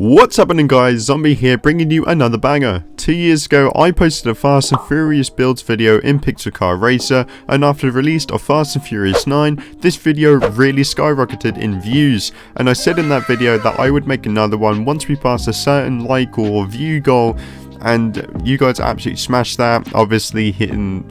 What's happening, guys? Zombie here, bringing you another banger. 2 years ago I posted a Fast and Furious builds video in Pixel Car Racer, and after the release of Fast and Furious 9 this video really skyrocketed in views, and I said in that video that I would make another one once we passed a certain like or view goal, and you guys absolutely smashed that, obviously hitting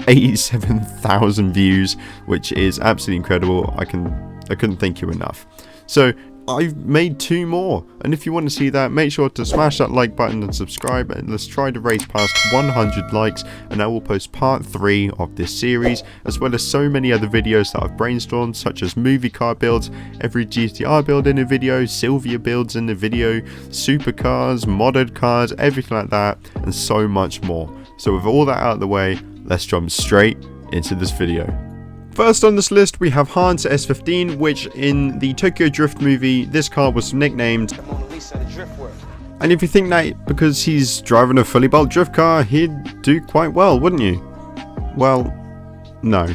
87,000 views, which is absolutely incredible. I couldn't thank you enough. So I've made 2 more, and if you want to see that, make sure to smash that like button and subscribe, and let's try to race past 100 likes, and I will post part 3 of this series, as well as so many other videos that I've brainstormed, such as movie car builds, every GTR build in a video, Sylvia builds in a video, supercars, modded cars, everything like that, and so much more. So with all that out of the way, let's jump straight into this video. First on this list we have Han's S15, which in the Tokyo Drift movie this car was nicknamed, and if you think that because he's driving a fully built drift car he'd do quite well, wouldn't you? Well, no.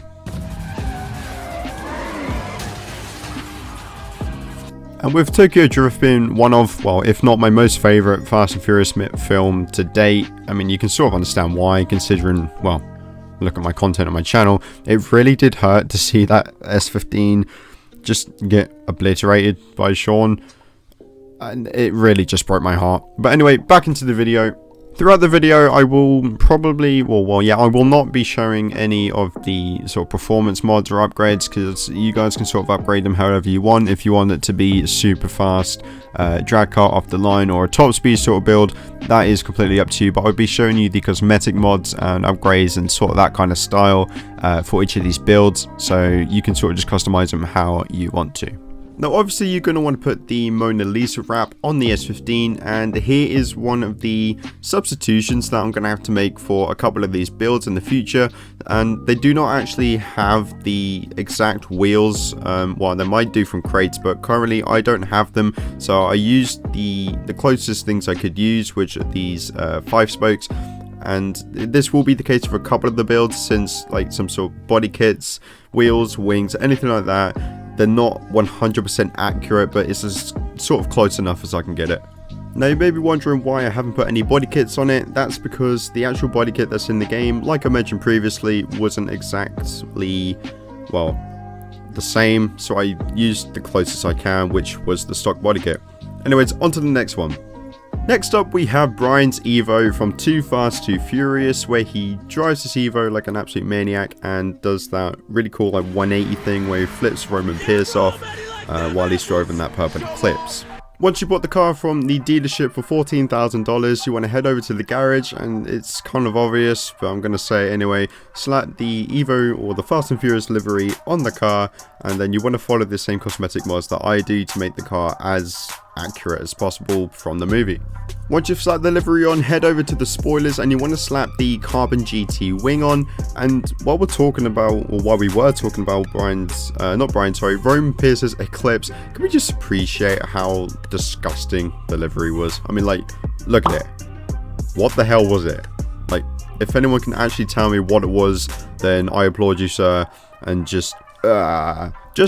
And with Tokyo Drift being one of, well, if not my most favourite Fast and Furious film to date, I mean, you can sort of understand why, considering, well, look at my content on my channel. It really did hurt to see that S15 just get obliterated by Sean, and it really just broke my heart. But anyway, back into the video. Throughout the video I will probably, I will not be showing any of the sort of performance mods or upgrades, because you guys can sort of upgrade them however you want. If you want it to be super fast, drag car off the line, or a top speed sort of build, that is completely up to you. But I'll be showing you the cosmetic mods and upgrades and sort of that kind of style for each of these builds, so you can sort of just customize them how you want to. Now obviously you're going to want to put the Mona Lisa wrap on the S15, and here is one of the substitutions that I'm going to have to make for a couple of these builds in the future, and they do not actually have the exact wheels. Well, they might do from crates, but currently I don't have them, so I used the closest things I could use, which are these 5 spokes. And this will be the case for a couple of the builds, since like some sort of body kits, wheels, wings, anything like that, they're not 100% accurate, but it's as sort of close enough as I can get it. Now you may be wondering why I haven't put any body kits on it. That's because the actual body kit that's in the game, like I mentioned previously, wasn't exactly, well, the same, so I used the closest I can, which was the stock body kit. Anyways, on to the next one. Next up we have Brian's Evo from Too Fast Too Furious, where he drives this Evo like an absolute maniac and does that really cool like 180 thing where he flips Roman Pierce off while he's driving that purple Eclipse. Once you bought the car from the dealership for $14,000, you want to head over to the garage, and it's kind of obvious, but I'm going to say it anyway. Slap the Evo or the Fast and Furious livery on the car, and then you want to follow the same cosmetic mods that I do to make the car as accurate as possible from the movie. Once you've slapped the livery on, head over to the spoilers and you want to slap the Carbon GT wing on. And while we were talking about Roman Pierce's Eclipse, can we just appreciate how disgusting the livery was? I mean, like, look at it. What the hell was it? Like, if anyone can actually tell me what it was, then I applaud you, sir. And just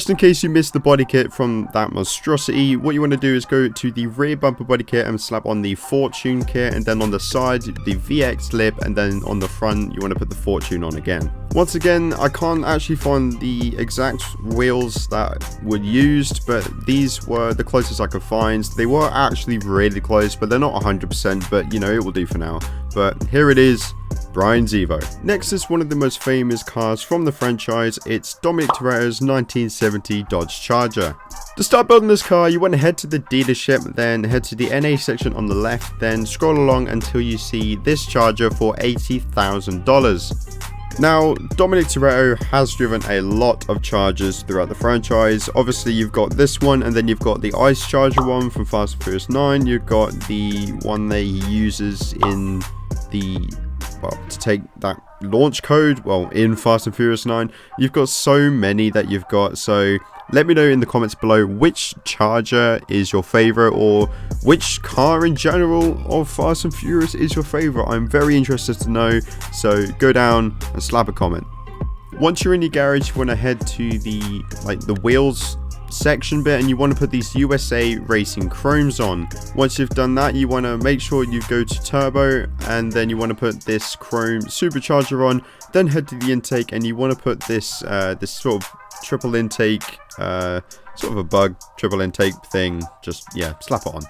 in case you missed the body kit from that monstrosity, what you want to do is go to the rear bumper body kit and slap on the Fortune kit, and then on the side the VX lip, and then on the front you want to put the Fortune on again. Once again, I can't actually find the exact wheels that were used, but these were the closest I could find. They were actually really close, but they're not 100%, but you know, it will do for now. But here it is, Brian's Evo. Next is one of the most famous cars from the franchise. It's Dominic Toretto's 1970 Dodge Charger. To start building this car, you want to head to the dealership, then head to the NA section on the left, then scroll along until you see this Charger for $80,000. Now, Dominic Toretto has driven a lot of Chargers throughout the franchise. Obviously, you've got this one, and then you've got the Ice Charger one from Fast and Furious 9. You've got the one that he uses in the, well, to take that launch code, well, in Fast and Furious 9. You've got so many that you've got, so let me know in the comments below which Charger is your favorite, or which car in general of Fast and Furious is your favorite. I'm very interested to know, so go down and slap a comment. Once you're in your garage, you want to head to the wheels section bit, and you want to put these USA Racing chromes on. Once you've done that, you want to make sure you go to turbo, and then you want to put this chrome supercharger on. Then head to the intake, and you want to put this this sort of triple intake, sort of a bug triple intake thing. Just, yeah, slap it on.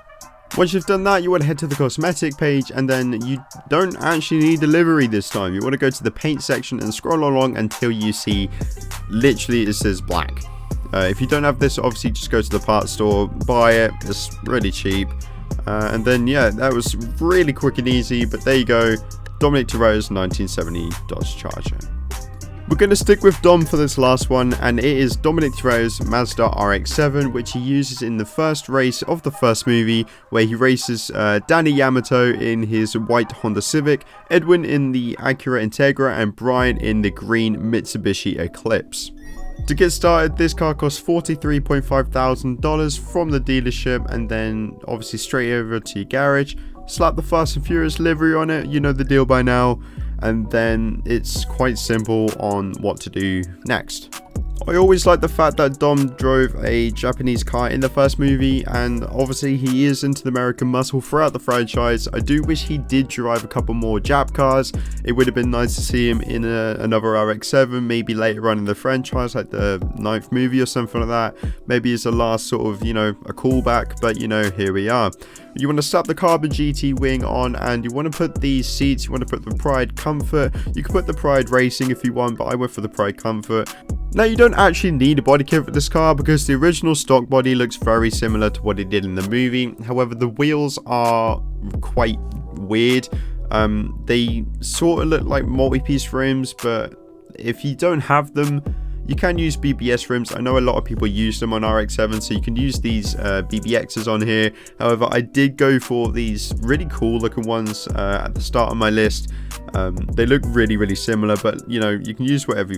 Once you've done that, you want to head to the cosmetic page, and then you don't actually need a livery this time. You want to go to the paint section and scroll along until you see literally it says black. If you don't have this, obviously just go to the parts store, buy it. It's really cheap. And then, yeah, that was really quick and easy. But there you go, Dominic Toretto's 1970 Dodge Charger. We're going to stick with Dom for this last one, and it is Dominic Toretto's Mazda RX-7, which he uses in the first race of the first movie, where he races Danny Yamato in his white Honda Civic, Edwin in the Acura Integra, and Brian in the green Mitsubishi Eclipse. To get started, this car costs $43,500 from the dealership, and then obviously straight over to your garage, slap the Fast and Furious livery on it, you know the deal by now, and then it's quite simple on what to do next. I always like the fact that Dom drove a Japanese car in the first movie, and obviously he is into the American muscle throughout the franchise. I do wish he did drive a couple more Jap cars. It would have been nice to see him in another RX-7, maybe later on in the franchise, like the 9th movie or something like that. Maybe it's a last sort of, you know, a callback, but you know, here we are. You want to slap the Carbon GT wing on, and you want to put these seats, you want to put the Pride Comfort. You can put the Pride Racing if you want, but I went for the Pride Comfort. Now, you don't actually need a body kit for this car because the original stock body looks very similar to what it did in the movie. However, the wheels are quite weird. They sort of look like multi-piece rims, but if you don't have them, you can use BBS rims. I know a lot of people use them on RX-7, so you can use these BBXs on here. However, I did go for these really cool looking ones at the start of my list. They look really similar, but you know, you can use whatever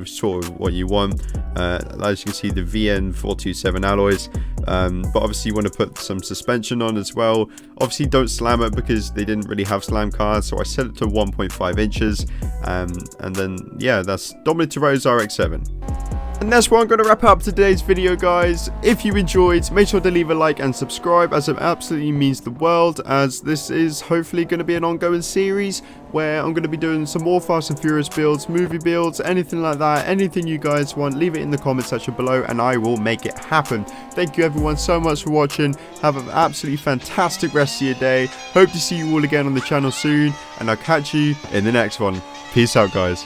what you want. As you can see, the VN427 alloys, but obviously you want to put some suspension on as well. Obviously don't slam it because they didn't really have slam cars, so I set it to 1.5 inches, and then yeah, that's Dominic Toretto's RX-7. And that's where I'm going to wrap up today's video, guys. If you enjoyed, make sure to leave a like and subscribe, as it absolutely means the world, as this is hopefully going to be an ongoing series where I'm going to be doing some more Fast and Furious builds, movie builds, anything like that. Anything you guys want, leave it in the comment section below and I will make it happen. Thank you everyone so much for watching. Have an absolutely fantastic rest of your day. Hope to see you all again on the channel soon, and I'll catch you in the next one. Peace out, guys.